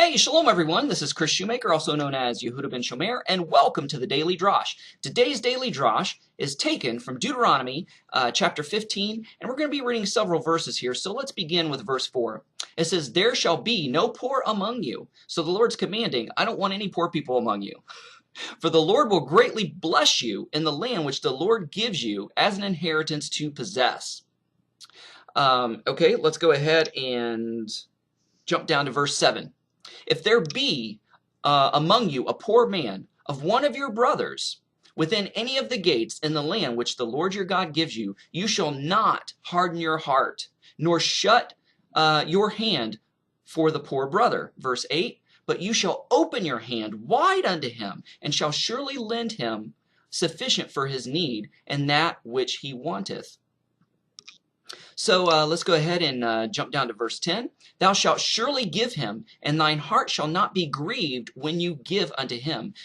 Hey, shalom everyone. This is Chris Shoemaker, also known as Yehuda Ben Shomer, and welcome to the Daily Drosh. Today's Daily Drosh is taken from Deuteronomy chapter 15, and we're going to be reading several verses here. So let's begin with verse 4. It says, "There shall be no poor among you." So the Lord's commanding, I don't want any poor people among you. "For the Lord will greatly bless you in the land which the Lord gives you as an inheritance to possess." Okay, let's go ahead and jump down to verse 7. "If there be among you a poor man of one of your brothers within any of the gates in the land which the Lord your God gives you, you shall not harden your heart, nor shut your hand for the poor brother." Verse 8, "But you shall open your hand wide unto him, and shall surely lend him sufficient for his need, and that which he wanteth." So let's go ahead and jump down to verse 10. "Thou shalt surely give him, and thine heart shall not be grieved when you give unto him,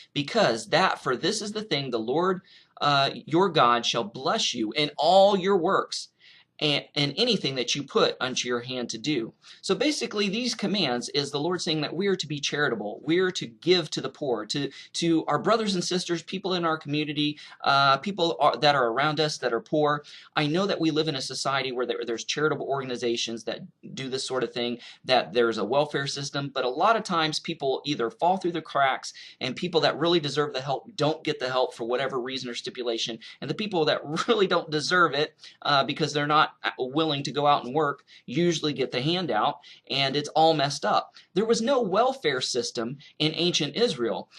for this is the thing the Lord your God shall bless you in all your works, and anything that you put unto your hand to do." So basically these commands is the Lord saying that we are to be charitable. We are to give to the poor, to our brothers and sisters, people in our community, that are around us that are poor. I know that we live in a society where there's charitable organizations that do this sort of thing, that there's a welfare system, but a lot of times people either fall through the cracks, and people that really deserve the help don't get the help for whatever reason or stipulation, and the people that really don't deserve it because they're not willing to go out and work usually get the handout, and it's all messed up. There was no welfare system in ancient Israel.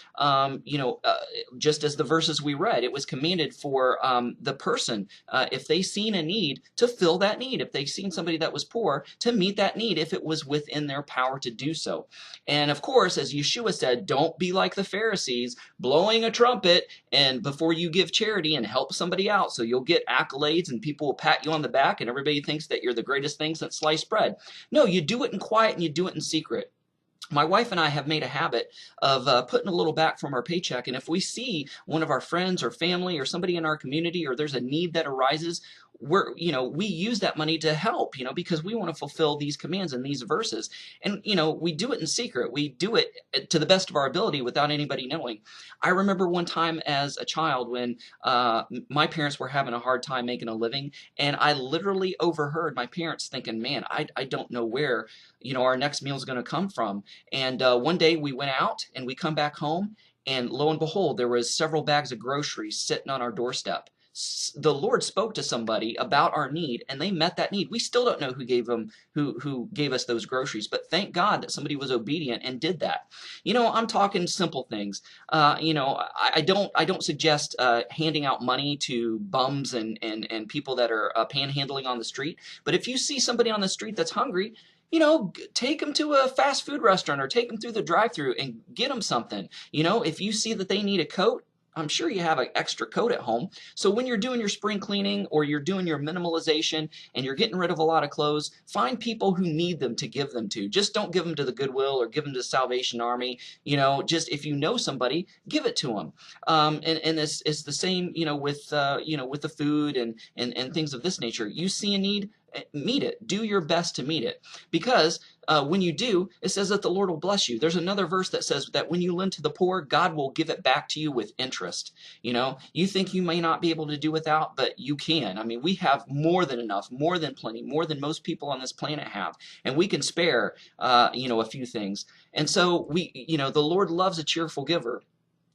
Just as the verses we read, it was commanded for the person, if they seen a need, to fill that need. If they seen somebody that was poor, to meet that need if it was within their power to do so. And of course, as Yeshua said, don't be like the Pharisees, blowing a trumpet and before you give charity and help somebody out, so you'll get accolades and people will pat you on the back and everybody thinks that you're the greatest thing since sliced bread. No, you do it in quiet and you do it in secret. My wife and I have made a habit of putting a little back from our paycheck, and if we see one of our friends or family or somebody in our community, or there's a need that arises, we use that money to help, because we want to fulfill these commands in these verses. And, we do it in secret. We do it to the best of our ability without anybody knowing. I remember one time as a child when my parents were having a hard time making a living, and I literally overheard my parents thinking, man, I don't know where, our next meal is going to come from. And one day we went out and we come back home, and lo and behold, there was several bags of groceries sitting on our doorstep. The Lord spoke to somebody about our need, and they met that need. We still don't know who gave us those groceries, but thank God that somebody was obedient and did that. I'm talking simple things. I don't suggest handing out money to bums and people that are panhandling on the street. But if you see somebody on the street that's hungry, take them to a fast food restaurant or take them through the drive-thru and get them something. If you see that they need a coat, I'm sure you have an extra coat at home. So when you're doing your spring cleaning or you're doing your minimalization and you're getting rid of a lot of clothes, find people who need them to give them to. Just don't give them to the Goodwill or give them to the Salvation Army. Just if you know somebody, give it to them. And it's the same, with the food and things of this nature. You see a need, meet it. Do your best to meet it, because when you do, it says that the Lord will bless you. There's another verse that says that when you lend to the poor, God will give it back to you with interest. You think you may not be able to do without, but you can. I mean, we have more than enough, more than plenty, more than most people on this planet have, and we can spare, a few things. And so the Lord loves a cheerful giver.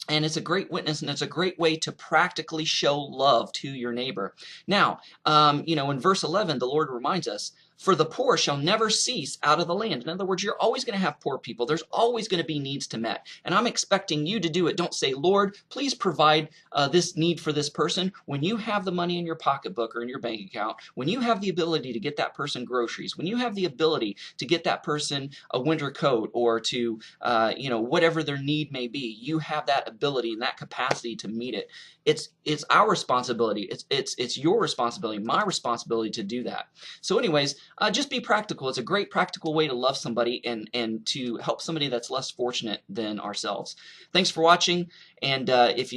And it's a great witness, and it's a great way to practically show love to your neighbor. Now, in verse 11, the Lord reminds us, "For the poor shall never cease out of the land." In other words, you're always going to have poor people. There's always going to be needs to met. And I'm expecting you to do it. Don't say, "Lord, please provide this need for this person," when you have the money in your pocketbook or in your bank account, when you have the ability to get that person groceries, when you have the ability to get that person a winter coat or to, whatever their need may be, you have that ability and that capacity to meet it. It's our responsibility. It's your responsibility, my responsibility to do that. So anyways, just be practical. It's a great practical way to love somebody and to help somebody that's less fortunate than ourselves. Thanks for watching. And if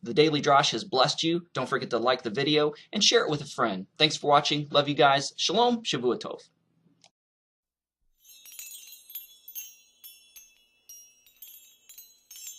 the Daily Drosh has blessed you, don't forget to like the video and share it with a friend. Thanks for watching. Love you guys. Shalom. Shavua Tov.